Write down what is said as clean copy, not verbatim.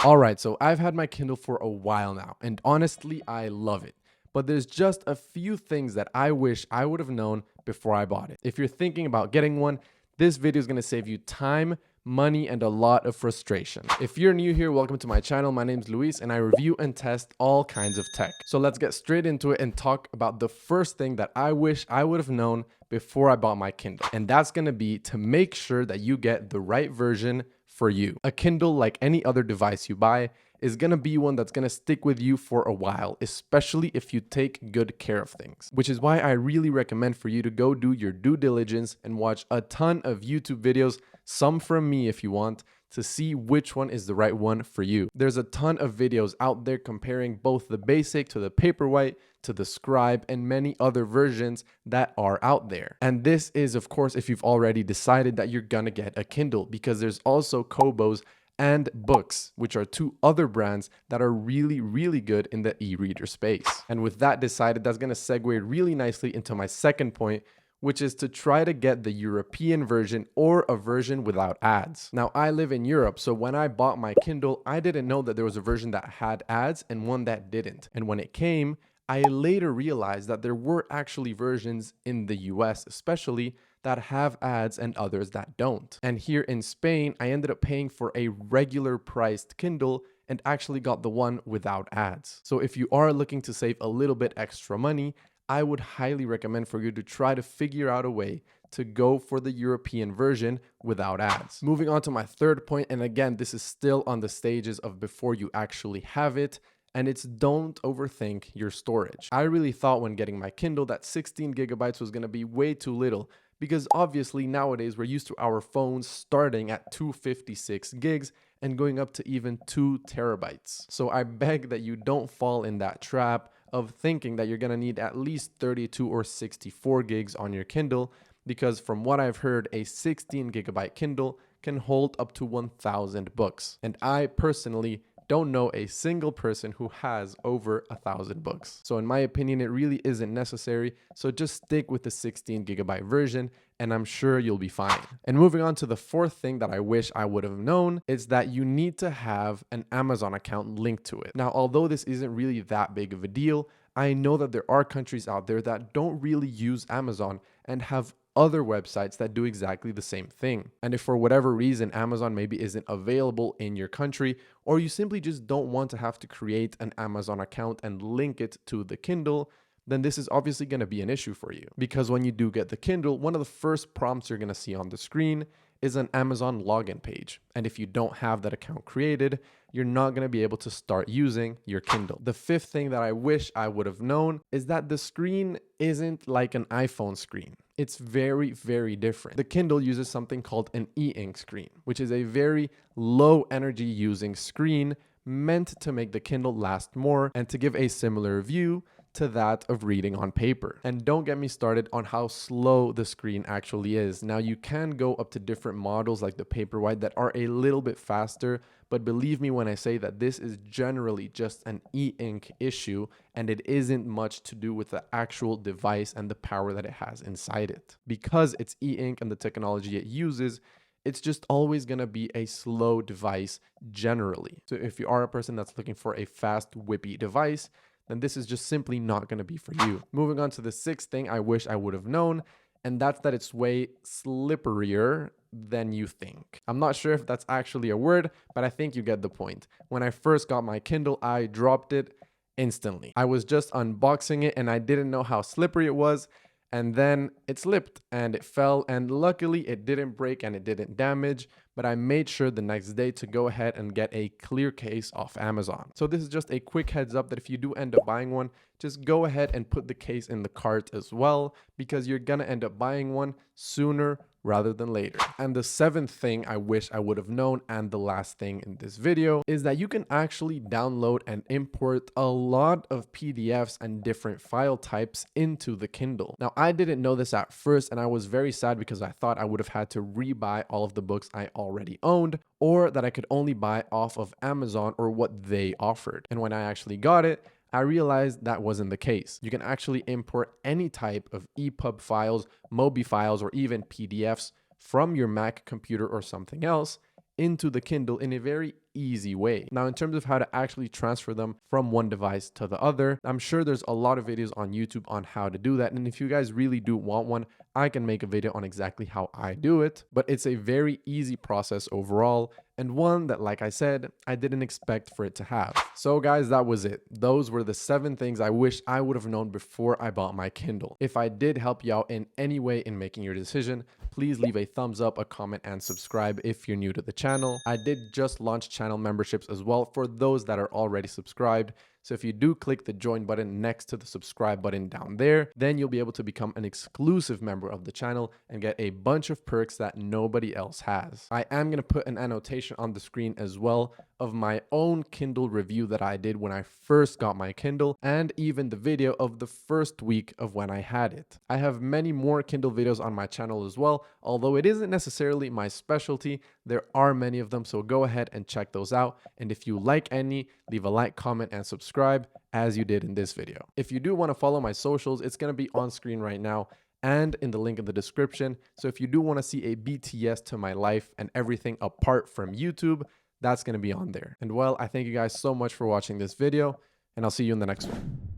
Alright, so I've had my Kindle for a while now, and honestly, I love it. But there's just a few things that I wish I would have known before I bought it. If you're thinking about getting one, this video is going to save you time, money, and a lot of frustration. If you're new here, welcome to my channel. My name's Luis, and I review and test all kinds of tech. So let's get straight into it and talk about the first thing that I wish I would have known before I bought my Kindle. And that's going to be to make sure that you get the right version for you. A Kindle, like any other device you buy, is going to be one that's going to stick with you for a while, especially if you take good care of things. Which is why I really recommend for you to go do your due diligence and watch a ton of YouTube videos, some from me if you want, to see which one is the right one for you. There's a ton of videos out there comparing both the basic to the Paperwhite to the Scribe and many other versions that are out there. And this is, of course, if you've already decided that you're gonna get a Kindle, because there's also Kobo's and Books, which are two other brands that are really good in the e-reader space. And with that decided, that's gonna segue really nicely into my second point, which is to try to get the European version or a version without ads. Now, I live in Europe, so when I bought my Kindle, I didn't know that there was a version that had ads and one that didn't. And when it came, I later realized that there were actually versions in the US especially that have ads and others that don't. And here in Spain, I ended up paying for a regular priced Kindle and actually got the one without ads. So if you are looking to save a little bit extra money, I would highly recommend for you to try to figure out a way to go for the European version without ads. Moving on to my third point, and again, this is still on the stages of before you actually have it, and it's don't overthink your storage. I really thought when getting my Kindle that 16 gigabytes was gonna be way too little, because obviously nowadays we're used to our phones starting at 256 gigs and going up to even 2 terabytes. So I beg that you don't fall in that trap of thinking that you're gonna need at least 32 or 64 gigs on your Kindle, because from what I've heard, a 16 gigabyte Kindle can hold up to 1,000 books. And I personally don't know a single person who has over 1,000 books. So in my opinion, it really isn't necessary. So just stick with the 16 gigabyte version and I'm sure you'll be fine. And moving on to the fourth thing that I wish I would have known is that you need to have an Amazon account linked to it. Now, although this isn't really that big of a deal, I know that there are countries out there that don't really use Amazon and have other websites that do exactly the same thing. And if for whatever reason Amazon maybe isn't available in your country, or you simply just don't want to have to create an Amazon account and link it to the Kindle, then this is obviously going to be an issue for you. Because when you do get the Kindle, one of the first prompts you're going to see on the screen is an Amazon login page. And if you don't have that account created, you're not going to be able to start using your Kindle. The fifth thing that I wish I would have known is that the screen isn't like an iPhone screen. It's very different. The Kindle uses something called an e-ink screen, which is a very low energy using screen meant to make the Kindle last more and to give a similar view to that of reading on paper. And don't get me started on how slow the screen actually is. Now, you can go up to different models like the Paperwhite that are a little bit faster, but believe me when I say that this is generally just an e-ink issue and it isn't much to do with the actual device and the power that it has inside it. Because it's e-ink and the technology it uses, it's just always going to be a slow device generally. So if you are a person that's looking for a fast, whippy device, then this is just simply not going to be for you. Moving on to the sixth thing I wish I would have known, and that's that it's way slipperier than you think. I'm not sure if that's actually a word, but I think you get the point. When I first got my Kindle, I dropped it instantly. I was just unboxing it and I didn't know how slippery it was. And then it slipped and it fell, and luckily it didn't break and it didn't damage, but I made sure the next day to go ahead and get a clear case off Amazon. So this is just a quick heads up that if you do end up buying one, just go ahead and put the case in the cart as well, because you're gonna end up buying one sooner rather than later. And the seventh thing I wish I would have known, and the last thing in this video, is that you can actually download and import a lot of PDFs and different file types into the Kindle. Now, I didn't know this at first, and I was very sad because I thought I would have had to rebuy all of the books I already owned, or that I could only buy off of Amazon or what they offered. And when I actually got it, I realized that wasn't the case. You can actually import any type of EPUB files, MOBI files, or even PDFs from your Mac computer or something else into the Kindle in a very easy way. Now, in terms of how to actually transfer them from one device to the other, I'm sure there's a lot of videos on YouTube on how to do that. And if you guys really do want one, I can make a video on exactly how I do it. But it's a very easy process overall, and one that, like I said, I didn't expect for it to have. So guys, that was it. Those were the 7 things I wish I would have known before I bought my Kindle. If I did help you out in any way in making your decision, please leave a thumbs up, a comment, and subscribe if you're new to the channel. I did just launch channel memberships as well for those that are already subscribed. So if you do click the join button next to the subscribe button down there, then you'll be able to become an exclusive member of the channel and get a bunch of perks that nobody else has. I am going to put an annotation on the screen as well of my own Kindle review that I did when I first got my Kindle, and even the video of the first week of when I had it. I have many more Kindle videos on my channel as well, although it isn't necessarily my specialty. There are many of them, so go ahead and check those out. And if you like any, leave a like, comment, and subscribe as you did in this video. If you do want to follow my socials, it's going to be on screen right now and in the link in the description. So if you do want to see a BTS to my life and everything apart from YouTube, that's going to be on there. And well, I thank you guys so much for watching this video, and I'll see you in the next one.